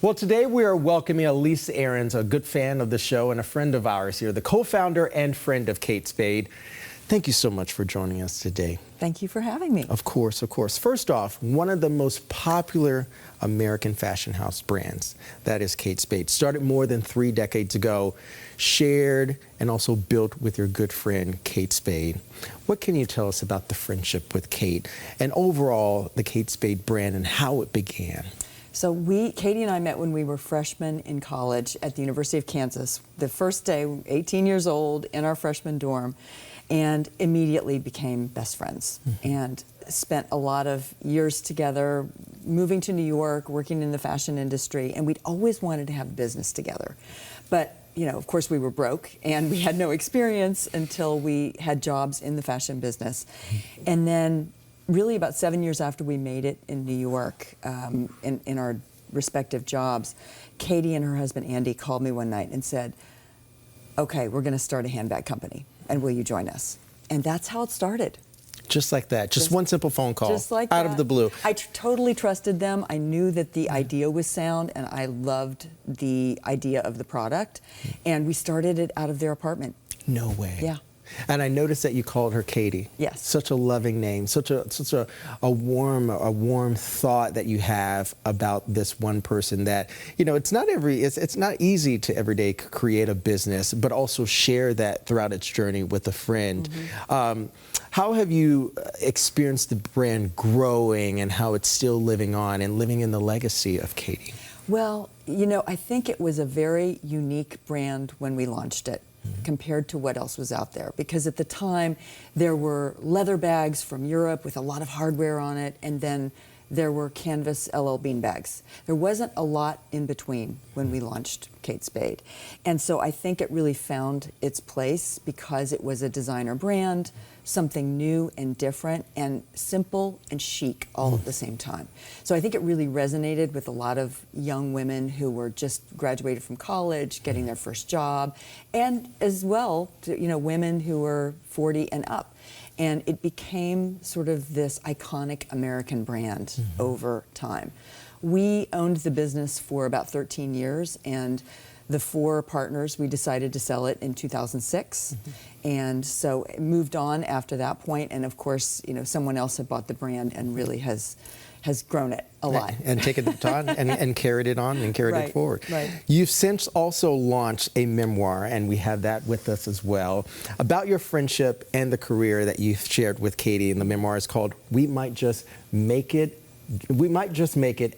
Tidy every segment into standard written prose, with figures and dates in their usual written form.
Well, today we are welcoming Elyce Arons, a good fan of the show and a friend of ours here, the co-founder and friend of Kate Spade. Thank you so much for joining us today. Thank you for having me. Of course, of course. First off, one of the most popular American fashion house brands, that is Kate Spade, started more than 3 decades ago, shared and also built with your good friend, Kate Spade. What can you tell us about the friendship with Kate and overall the Kate Spade brand and how it began? So Katie and I met when we were freshmen in college at the University of Kansas. The first day, 18 years old, in our freshman dorm, and immediately became best friends. And spent a lot of years together, moving to New York, working in the fashion industry, and we'd always wanted to have a business together. But, you know, of course we were broke and we had no experience until we had jobs in the fashion business. And then really about 7 years after we made it in New York, in our respective jobs, Katie and her husband Andy called me one night and said, okay, we're gonna start a handbag company, and will you join us? And that's how it started. Just like that, just one simple phone call, just like out that. of the blue. I totally trusted them. I knew that the idea was sound, and I loved the idea of the product. And we started it out of their apartment. No way. Yeah. And I noticed that you called her Katie. Yes. Such a loving name, such a warm thought that you have about this one person that, you know, it's not easy to every day create a business, but also share that throughout its journey with a friend. How have you experienced the brand growing and how it's still living on and living in the legacy of Katie? Well, you know, I think it was a very unique brand when we launched it, compared to what else was out there. Because at the time, there were leather bags from Europe with a lot of hardware on it, and then there were canvas LL Bean bags. There wasn't a lot in between when we launched Kate Spade. And so I think it really found its place because it was a designer brand, something new and different and simple and chic all at the same time. So I think it really resonated with a lot of young women who were just graduated from college, getting their first job, and as well, to, you know, women who were 40 and up. And it became sort of this iconic American brand over time. We owned the business for about 13 years, and the 4 partners, we decided to sell it in 2006. And so it moved on after that point, and of course, you know, someone else had bought the brand and really has grown it a lot. And taken it on and carried it on and carried it forward. Right. You've since also launched a memoir, and we have that with us as well, about your friendship and the career that you've shared with Katie. And the memoir is called We Might Just Make It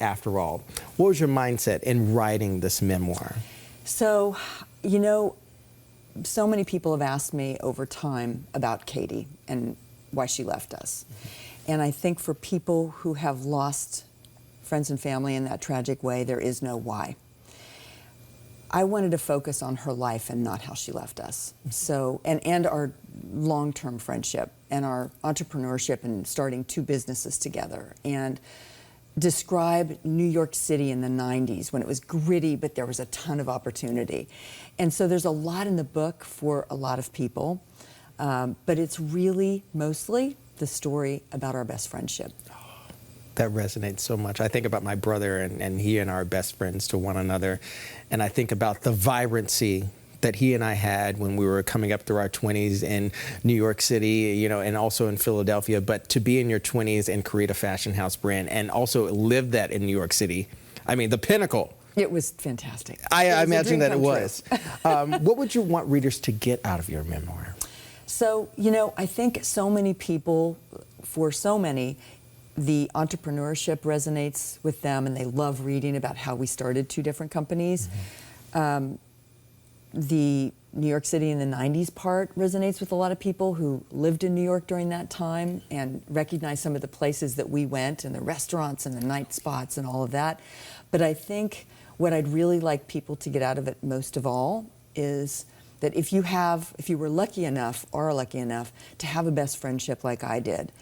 After All. What was your mindset in writing this memoir? So, you know, so many people have asked me over time about Katie and why she left us. And I think for people who have lost friends and family in that tragic way, there is no why. I wanted to focus on her life and not how she left us. So, and our long-term friendship and our entrepreneurship and starting 2 businesses together, and describe New York City in the 90s when it was gritty, but there was a ton of opportunity. And so there's a lot in the book for a lot of people, but it's really mostly the story about our best friendship. That resonates so much. I think about my brother and he and our best friends to one another, and I think about the vibrancy that he and I had when we were coming up through our 20s in New York City, you know, and also in Philadelphia. But to be in your 20s and create a fashion house brand and also live that in New York City, I mean, the pinnacle. It was fantastic. I imagine that it was. What would you want readers to get out of your memoir? So, you know, I think so many people, for so many, the entrepreneurship resonates with them and they love reading about how we started 2 different companies. The New York City in the 90s part resonates with a lot of people who lived in New York during that time and recognize some of the places that we went and the restaurants and the night spots and all of that. But I think what I'd really like people to get out of it most of all is that if you were lucky enough or are lucky enough to have a best friendship like I did,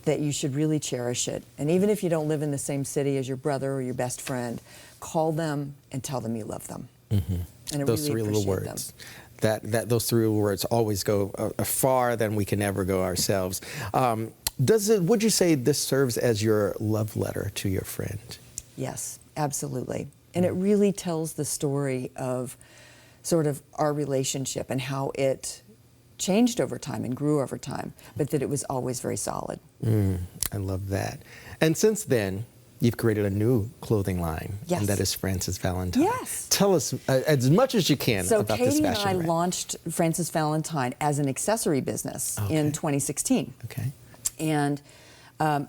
that you should really cherish it. And even if you don't live in the same city as your brother or your best friend, call them and tell them you love them. And I Those really 3 little words. Those 3 words always go far than we can ever go ourselves. Would you say this serves as your love letter to your friend? Yes, absolutely. And it really tells the story of sort of our relationship and how it changed over time and grew over time, but that it was always very solid. I love that. And since then, you've created a new clothing line, Yes. and that is Frances Valentine. Yes. Tell us as much as you can So about Katie this and fashion I brand. launched Frances Valentine as an accessory business Okay. in 2016. Okay. And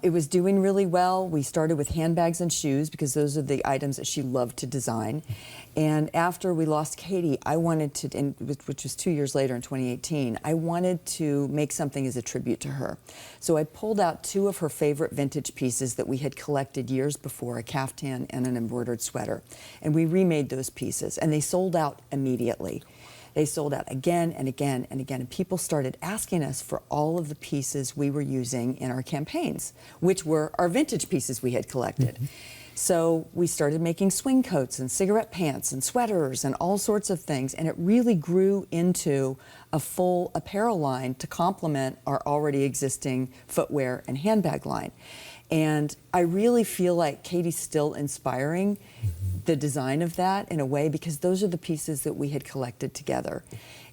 it was doing really well. We started with handbags and shoes because those are the items that she loved to design. And after we lost Katie, I wanted to, which was 2 years later in 2018, I wanted to make something as a tribute to her. So I pulled out 2 of her favorite vintage pieces that we had collected years before, a caftan and an embroidered sweater. And we remade those pieces, and they sold out immediately. They sold out again and again and again, and people started asking us for all of the pieces we were using in our campaigns, which were our vintage pieces we had collected. So we started making swing coats and cigarette pants and sweaters and all sorts of things, and it really grew into a full apparel line to complement our already existing footwear and handbag line. And I really feel like Katie's still inspiring the design of that in a way, because those are the pieces that we had collected together.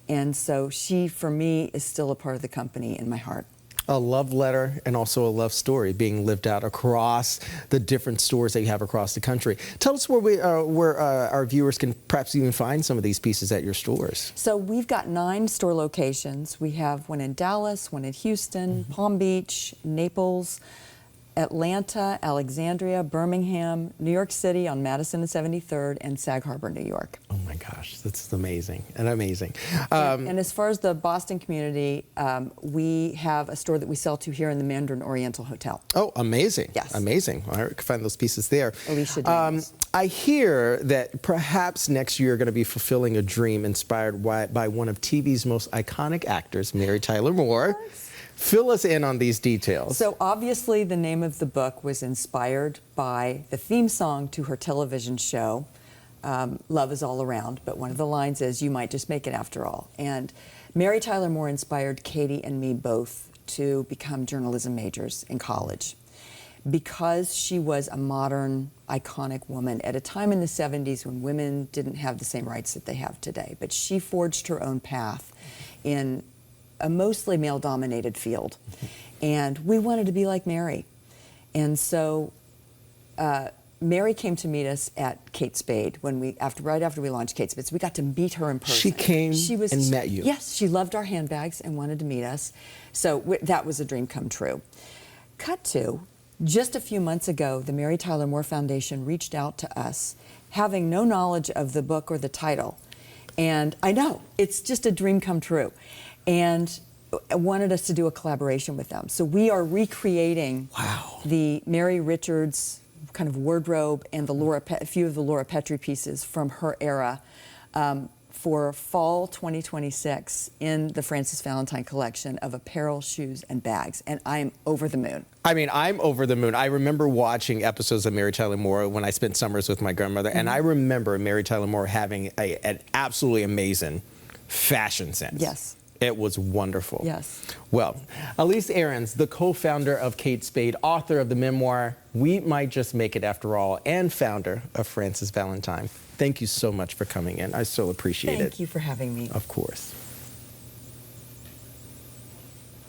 And so she, for me, is still a part of the company in my heart. A love letter and also a love story being lived out across the different stores that you have across the country. Tell us where our viewers can perhaps even find some of these pieces at your stores. So we've got 9 store locations. We have one in Dallas, one in Houston, Palm Beach, Naples, Atlanta, Alexandria, Birmingham, New York City on Madison and 73rd, and Sag Harbor, New York. Oh my gosh, that's amazing and amazing. And as far as the Boston community, we have a store that we sell to here in the Mandarin Oriental Hotel. Oh, amazing. Yes. Amazing. I can find those pieces there. Alicia Daniels. I hear that perhaps next year you're going to be fulfilling a dream inspired by one of TV's most iconic actors, Mary Tyler Moore. Yes. Fill us in on these details. So obviously the name of the book was inspired by the theme song to her television show, Love Is All Around, but one of the lines is, "You might just make it after all." And Mary Tyler Moore inspired Katie and me both to become journalism majors in college, because she was a modern, iconic woman at a time in the 70s when women didn't have the same rights that they have today. But she forged her own path in a mostly male-dominated field, and we wanted to be like Mary. And so Mary came to meet us at Kate Spade when right after we launched Kate Spade. So we got to meet her in person. She came and met you. Yes, she loved our handbags and wanted to meet us. So that was a dream come true. Cut to, just a few months ago, the Mary Tyler Moore Foundation reached out to us, having no knowledge of the book or the title. And I know, it's just a dream come true. And wanted us to do a collaboration with them. So we are recreating the Mary Richards kind of wardrobe and a few of the Laura Petrie pieces from her era for fall 2026 in the Frances Valentine collection of apparel, shoes, and bags. And I'm over the moon. I mean, I'm over the moon. I remember watching episodes of Mary Tyler Moore when I spent summers with my grandmother, and I remember Mary Tyler Moore having an absolutely amazing fashion sense. Yes. It was wonderful. Yes. Well, Elyce Arons, the co-founder of Kate Spade, author of the memoir, We Might Just Make It After All, and founder of Frances Valentine. Thank you so much for coming in. I so appreciate it. Thank you for having me. Of course.